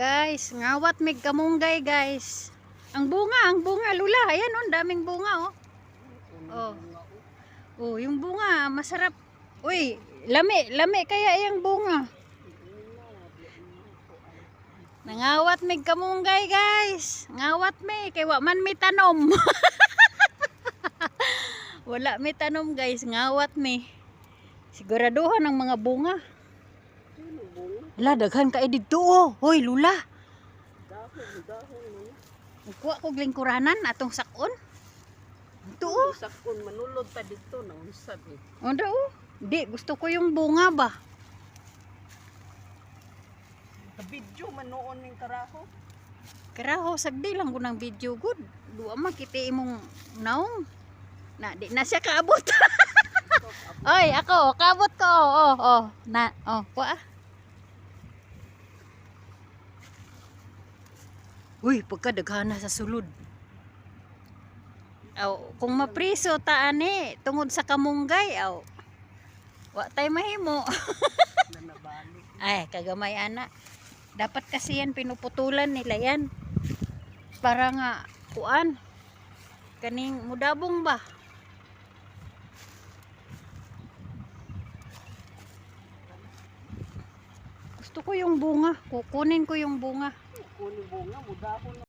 Guys, ngawat mig kamunggay guys. Ang bunga lula. Ayan oh, daming bunga oh. Oh. Oh, yung bunga masarap. Uy, lami kaya yung bunga. Nangawat mig kamunggay guys. Ngawat mi kay wa man mi tanom. Wala mi tanom guys, ngawat mi. Siguraduhan ang mga bunga. Hala, daghan ka dito oh. Hoy, lula. Kuha ko lingkuranan atong sakon. Ito oh. Sakon manulod ta dito na unsad eh. Onda oh. Di, gusto ko yung bunga ba. Video manoon ning karaho. Karaho, sagdi lang ko ng video good. Duwa makita imong naong. Na, di na siya kaabot. Oy, ako, kaabot ko. Oh. Na, kuha. Uy, pagkadaghana sa sulod. Kung mapriso ta ani tungod sa kamunggay, wa tay mahimo. Ay, kagamay ana. Dapat kasi yan pinuputulan nila yan. Para nga kuan. Kaning mudabong ba? Gusto ko yung bunga. Kukunin ko yung bunga. Kunin bunga mudahon.